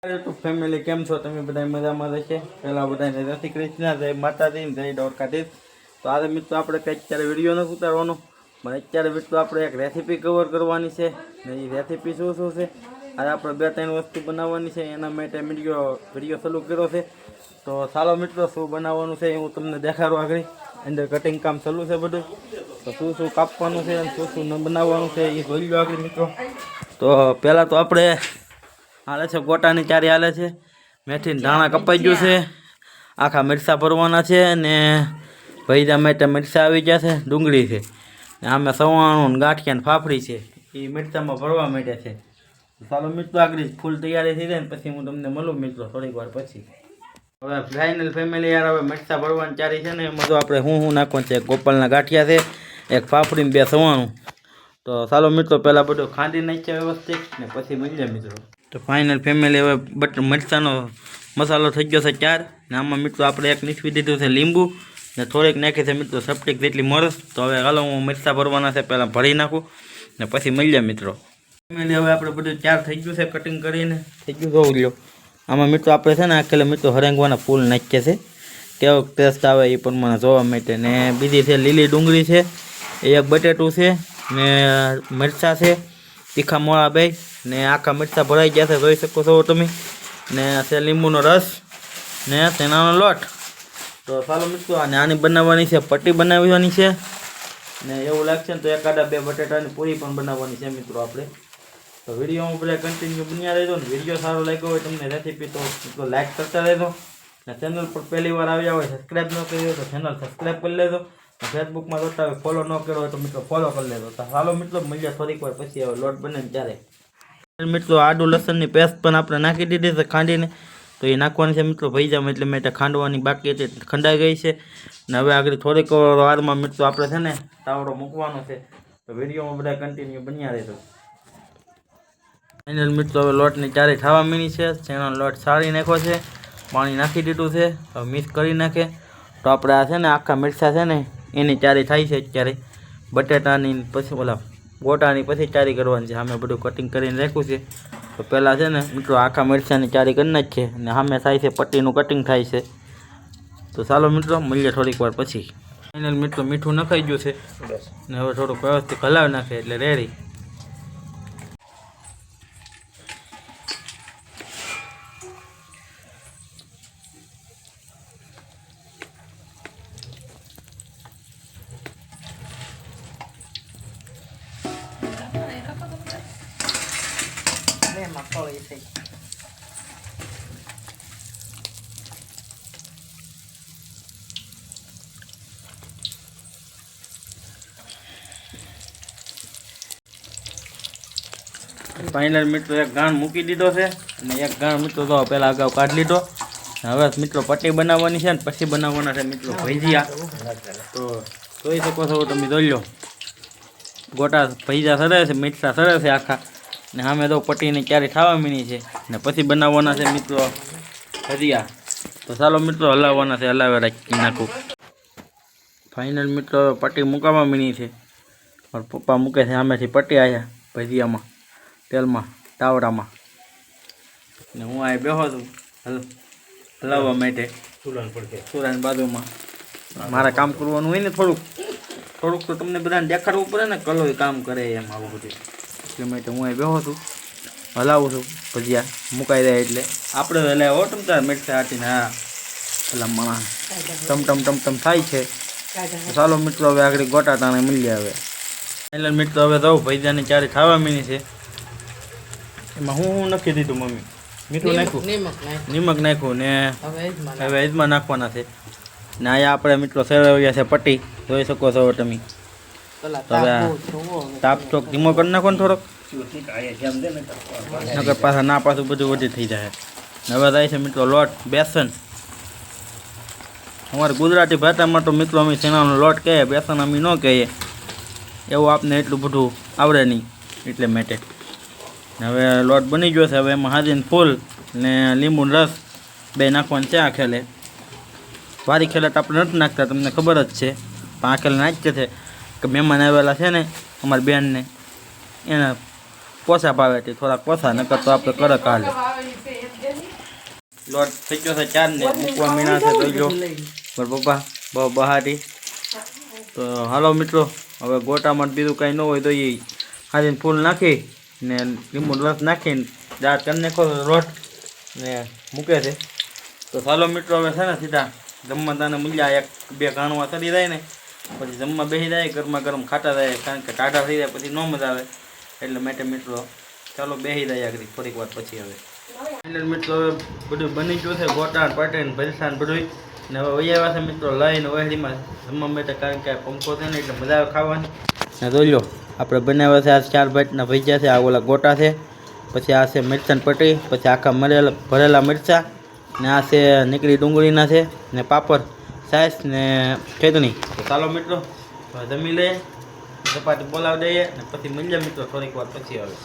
YouTube family કેમ છો તમે બધા મજામાં રહેશે પહેલાં બધાને જય શ્રી કૃષ્ણ જય માતાજી જય દ્વારકાધીશ તો આજે મિત્રો આપણે કંઈ અત્યારે વિડીયો નથી ઉતારવાનો પણ અત્યારે મિત્રો આપણે એક રેસીપી કવર કરવાની છે ને એ રેસીપી શું શું છે આજે આપણે 2-3 વસ્તુ બનાવવાની છે એના માટે વિડીયો ચાલુ કર્યો છે તો ચાલો મિત્રો શું બનાવવાનું છે હું તમને દેખાડું આગળ અંદર કટિંગ કામ ચાલુ છે બધું તો શું શું કાપવાનું છે અને શું શું ન બનાવવાનું છે એ જોઈ લો આગળ મિત્રો તો પહેલાં તો આપણે હાલે છે ગોટાની ચારી હાલે છે મેથી ધાણા કપાઈ ગયું છે આખા મરચાં ભરવાના છે ને ભૈજા માટે મરચાં આવી ગયા છે ડુંગળી છે ને આમે સવાણું ગાંઠિયા ને ફાફડી છે એ મરચાંમાં ભરવા માટે છે ચાલો મિત્રો આગળ ફૂલ તૈયારી થઈ જાય ને પછી હું તમને મળું મિત્રો થોડીક વાર પછી હવે ફાઇનલ ફેમિલી યાર હવે મરચાં ભરવાની ચારી છે ને એમાં તો આપણે હું નાખવાનું છે ગોપાલના ગાંઠિયા છે એક ફાફડી ને 2 સવાણું તો ચાલો મિત્રો પહેલાં બધું ખાંડી નાખીએ વ્યવસ્થિત ને પછી મળીએ મિત્રો તો ફાઇનલ ફેમિલી હવે મરચાંનો મસાલો થઈ ગયો છે 4 ને આમાં મિત્રો આપણે એક નીચવી દીધું છે લીંબુ ને થોડીક નાખી છે મિત્રો સપટીક જેટલી મરચ તો હવે હાલો હું મરચાં ભરવાના છે પહેલાં ભરી નાખું ને પછી મળીએ મિત્રો ફેમિલી હવે આપણે બધું 4 થઈ ગયું છે કટિંગ કરીને થઈ ગયું જોવું લ્યો આમાં મિત્રો આપણે છે ને આખેલા મિત્રો હરેંગવાના ફૂલ નાખીએ છે કેવો ટેસ્ટ આવે એ પ્રમાણે જોવા માટે ને બીજી છે લીલી ડુંગળી છે એક બટેટું છે ને મરચાં છે તીખા મોળા બે ને આખા મરચાં ભરાઈ ગયા છે જોઈ શકો છો તમે ને છે લીંબુનો રસ ને તેનાનો લોટ તો ચાલો મિત્રો અને આની બનાવવાની છે પટ્ટી બનાવવાની છે ને એવું લાગશે ને તો એકાદા 2 બટેટાની પૂરી પણ બનાવવાની છે મિત્રો આપણે તો વિડીયોમાં બધા કન્ટિન્યુ બન્યા રહેજો ને વિડીયો સારો લાગ્યો હોય તમને રેસીપી તો મિત્રો લાઈક કરતા રહેજો ને ચેનલ પર પહેલી વાર આવ્યા હોય સબસ્ક્રાઈબ ન કરી હોય તો ચેનલ સબસ્ક્રાઈબ કરી લેજો ફેસબુકમાં જોતા હોય ફોલો ન કર્યો હોય તો મિત્રો ફોલો કરી લેજો તો ચાલો મિત્રો મળીએ થોડીક વાર પછી હવે લોટ બને ને ત્યારે મિત્રો આદુ લસણની પેસ્ટ પણ આપણે નાખી દીધી છે ખાંડીને તો એ નાખવાની છે મિત્રો ભૈજામાં એટલે મેં ખાંડવાની બાકી હતી ખંડાઈ ગઈ છે ને હવે આગળ થોડીક વારમાં મિત્રો આપણે છે ને તાવડો મૂકવાનો છે તો વિડીયોમાં બધા કન્ટિન્યુ બન્યા રહેજો ફાઇનલ મિત્રો હવે લોટની ચારી થવા મીની છે જેનો લોટ સાળી નાખ્યો છે પાણી નાખી દીધું છે હવે મિક્સ કરી નાખે તો આપણે આ છે ને આખા મરચાં છે ને એની ચારી થાય છે અત્યારે બટેટાની પછી ઓલા ગોટાની પછી ચારી કરવાની છે સામે બધું કટિંગ કરીને રાખ્યું છે તો પહેલાં છે ને મિત્રો આખા મરચાંની ચારી કરી નાખીએ અને સામે થાય છે પટ્ટીનું કટિંગ થાય છે તો ચાલો મિત્રો મળીએ થોડીક વાર પછી ફાઇનલ મિત્રો મીઠું નખાઈ ગયું છે ને હવે થોડુંક વ્યવસ્થિત હલાવી નાખે એટલે રેડી ફાઇનલ મિત્રો એક ગાણ મૂકી દીધો છે અને એક ગાણ મિત્રો તો પહેલાં અગાઉ કાઢી લીધો હવે મિત્રો પટ્ટી બનાવવાની છે ને પછી બનાવવાના છે મિત્રો ભજીયા તો જોઈ શકો છો તમે જોઈ લો ગોટા ભજીયા સરે છે મીઠા સરે છે આખા ને સામે તો પટ્ટીની ક્યારે ખાવા મીની છે ને પછી બનાવવાના છે મિત્રો ભજીયા તો ચાલો મિત્રો હલાવવાના છે હલાવે રાખી નાખું ફાઇનલ મિત્રો પટ્ટી મૂકવા મીની છે મારા પપ્પા મૂકે છે સામેથી પટ્ટી આવ્યા ભજીયામાં તેલમાં તાવડામાં ને હું આ બેહો છું હલાવવા માટે સુરાની બાજુમાં મારે કામ કરવાનું હોય ને થોડુંક તો તમને બધાને દેખાડવું પડે ને કલો કામ કરે એમ આવું બધું એટલે માટે હું અહીં બેહો છું હલાવું છું ભજીયા મુકાઈ જાય એટલે આપણે હલાવ હો તમતાર મેઠા હાટીને હા પેલા માણસ ટમ થાય છે ચાલો મિત્રો હવે આગળ ગોટા તાણે મળીએ હવે એટલે મિત્રો હવે તો ભજીયાની ચારી ખાવા મીની છે એમાં હું નથી દીધું મમ્મી મીઠું નાખ્યું નિમક નાખ્યું ને હવે એજમાં નાખવાના છે ને અહીંયા આપણે મિત્રો સેવાયા છે પટ્ટી જોઈ શકો છો તમે તો હવે તાપ ચોક ધીમો કરી નાખો ને થોડોક નકર પાછા ના પાછું બધું વધી થઈ જાય હવે થાય છે મિત્રો લોટ બેસન અમારે ગુજરાતી ભાષામાં તો મિત્રો અમે શેણાનો લોટ કહીએ બેસન અમે ન કહીએ એવું આપને એટલું બધું આવડે નહીં એટલે માટે હવે લોટ બની ગયો છે હવે એમાં હાજીને ફૂલ ને લીંબુનો રસ 2 નાખવાનું છે આ ખેલે વારી ખેલે તો આપણે નથી નાખતા તમને ખબર જ છે પણ આ ખેલે નાખીએ છે કે મહેમાન આવેલા છે ને અમારી બેનને એને પોસા ભાવે થોડાક પોસા નકર તો આપણે કડક હાલે લોટ થઈ ગયો છે 4 ને મૂકવા મીણા છે જોઈ લો મારા પપ્પા બહુ બહારી. તો હાલો મિત્રો હવે ગોટામાં બીજું કાંઈ ન હોય તો એ હાથીને ફૂલ નાખી ને લીંબુ રસ નાખીને દાળ કરી નાખો રોટ ને મૂકે છે. તો ચાલો મિત્રો હવે છે ને સીધા જમવા તાને મૂલ્યા 1-2 ઘાણવા ચડી જાય ને પછી જમવા બેસી જાય ગરમા ગરમ ખાતા જાય કારણ કે ટાઢા થઈ જાય પછી ન મજા આવે એટલે માટે મિત્રો ચાલો બેસી જાય આગળ થોડીક વાર પછી. હવે એટલે મિત્રો હવે બધું બની ગયું છે ગોટા પાટીને ભરસાન બધું ને હવે વૈયા છે મિત્રો લઈને વહેડીમાં જમવા બેઠા કારણ કે પંખો છે ને એટલે મજા આવે ખાવાની. ને જોઈ લો આપણે બનાવ્યા છે આ 4 ભાતના ભજીયા છે, આ ઓલા ગોટા છે, પછી આ છે મિરચાની પટ્ટી, પછી આખા ભરેલા મરચાં ને આ છે નીકળી ડુંગળીના છે ને પાપડ સાઈસ ને ખેતણી. તો ચાલો મિત્રો જમી લઈએ, ચપાતી બોલાવી દઈએ ને પછી મળીએ મિત્રો થોડીક વાર પછી. હવે